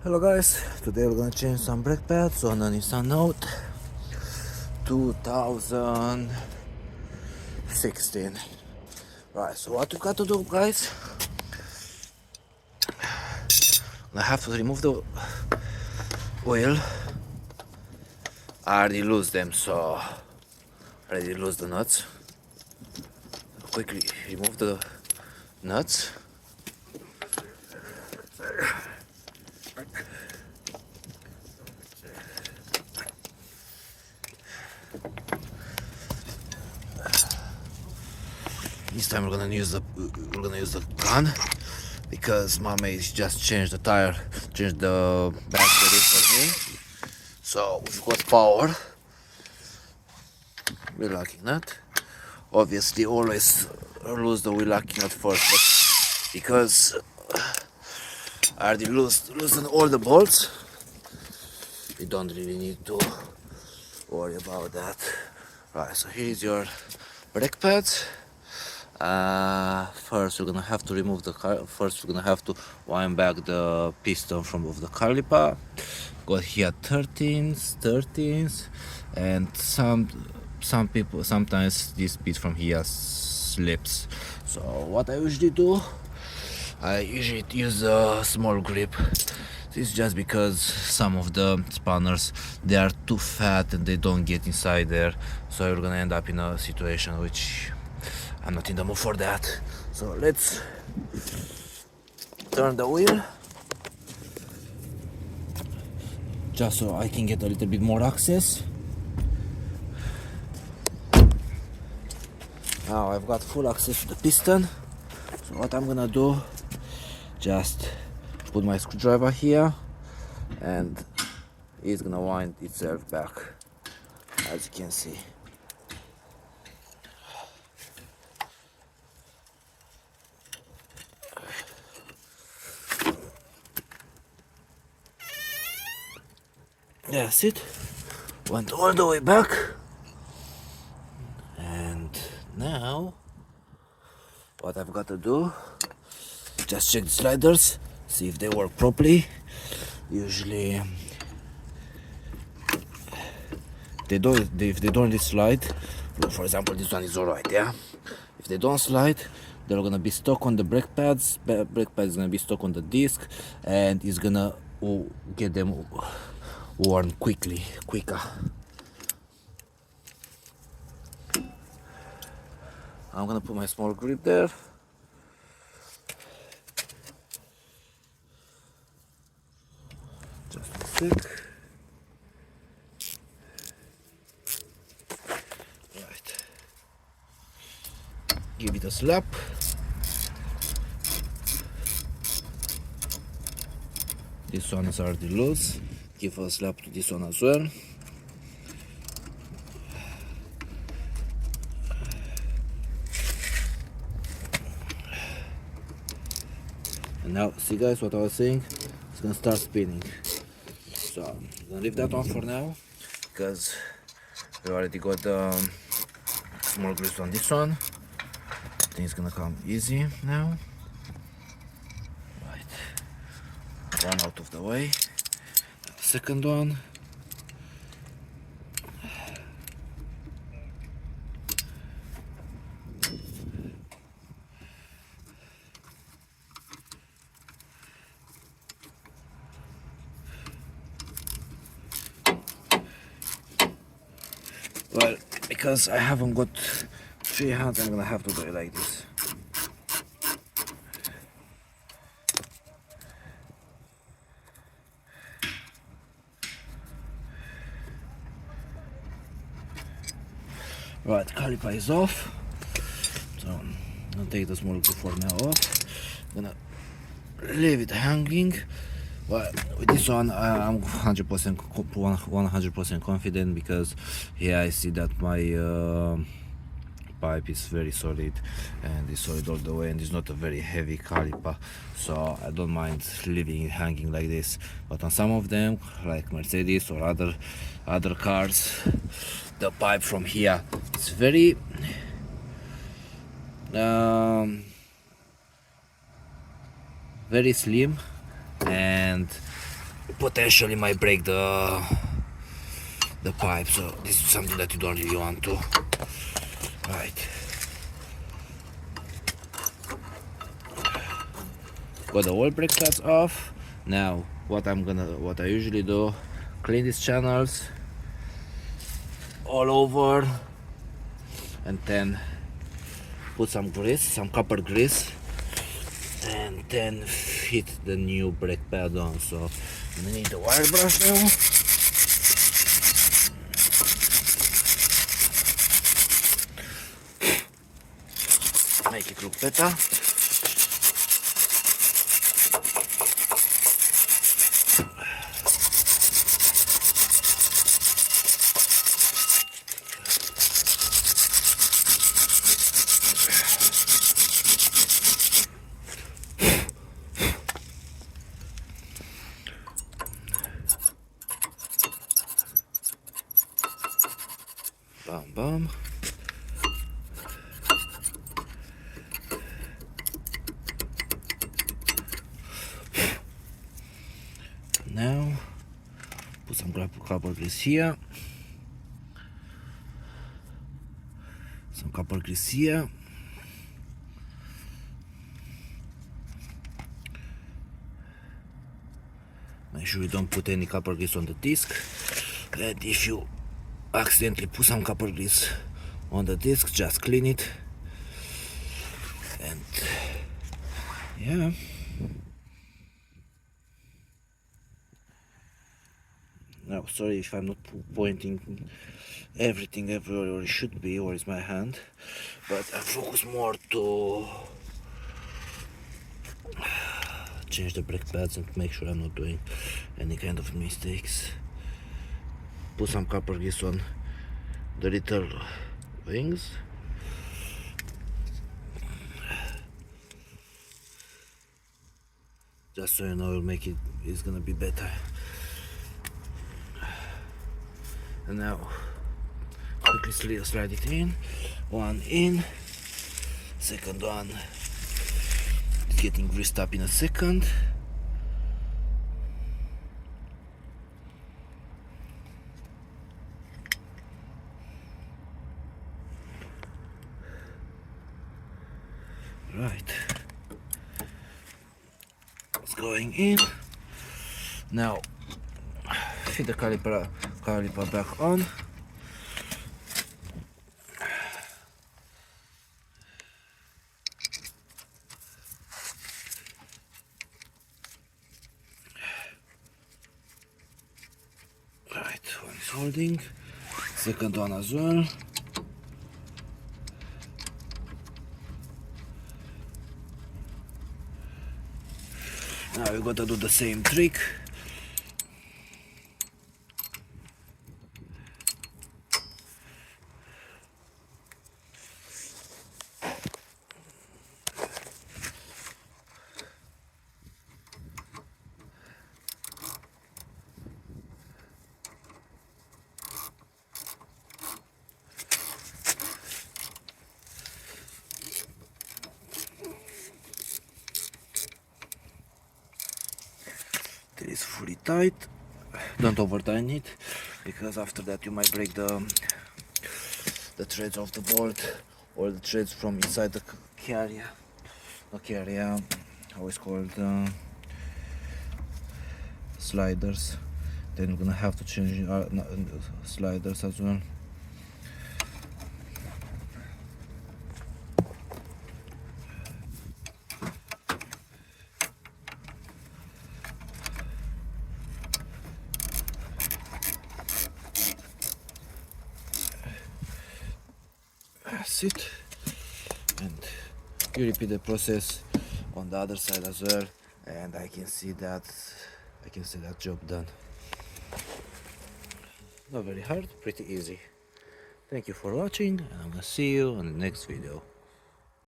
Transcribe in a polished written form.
Hello guys, today we're gonna change some brake pads on a Nissan Note 2016. Right, so what we got to do, guys, I have to remove the oil. I already lose them, so I already lose the nuts. Quickly remove the nuts. This time we're gonna use the gun because my mate just changed the tire, changed the battery for me. So we've got power. Wheel locking nut. Obviously, always lose the wheel locking nut first, but because I already loosened all the bolts, you don't really need to worry about that. Right, so here's your brake pads. First we're gonna have to remove the wind back the piston of the caliper. Got here 13s, and some people sometimes this bit from here slips. So what I usually do, I usually use a small grip. This is just because some of the spanners, they are too fat and they don't get inside there, so you're gonna end up in a situation which I'm not in the mood for that. So let's turn the wheel just so I can get a little bit more access. Now I've got full access to the piston. So what I'm gonna do, just put my screwdriver here and it's gonna wind itself back, as you can see. That's it, went all the way back. And now what I've got to do, just check the sliders, see if they work properly. Usually if they don't slide, for example this one is alright, yeah. If they don't slide, they're gonna be stuck on the brake pads. Brake pads is gonna be stuck on the disc, and it's gonna get them worn quicker. I'm gonna put my small grip there. Just a sec. Right. Give it a slap. This one is already loose. Give a slap to this one as well. And now, see guys, what I was saying? It's gonna start spinning. So I'm gonna leave that on for now because we already got the small grips on this one. I think it's gonna come easy now. Right, one out of the way. Second one. Well, because I haven't got 3 hands, I'm gonna have to do it like this. Right, caliper is off. So I'm gonna take the small grip for now off. I'm gonna leave it hanging. Well, with this one I'm 100% confident because here I see that my pipe is very solid and it's solid all the way, and it's not a very heavy caliper, so I don't mind leaving it hanging like this. But on some of them, like Mercedes or other cars, the pipe from here is very very slim, and potentially might break the pipe, so this is something that you don't really want to. Right, got the oil brake pads off. Now what I usually do, clean these channels all over, and then put some grease, some copper grease, and then fit the new brake pad on. So we need the wire brush now. Make it look better. Bam bam. Now put some copper grease here. Some copper grease here. Make sure you don't put any copper grease on the disc. And if you accidentally put some copper grease on the disc, just clean it. And yeah. Now, sorry if I'm not pointing everything everywhere it should be, or is my hand, but I focus more to change the brake pads and make sure I'm not doing any kind of mistakes. Put some copper grease on the little wings. Just so you know, it's gonna be better. And now quickly slide it in. One in, second one is getting greased up in a second. Right, it's going in. Now fit the caliper back on. Right, one is holding, second one as well. Now we gotta do the same trick. It is fully tight. Don't over tighten it, because after that you might break the threads of the bolt, or the threads from inside the carrier. Not carrier, how it's called, sliders. Then you're gonna have to change sliders as well. That's it, and you repeat the process on the other side as well, and I can see that job done. Not very hard, pretty easy. Thank you for watching, and I'm gonna see you on the next video.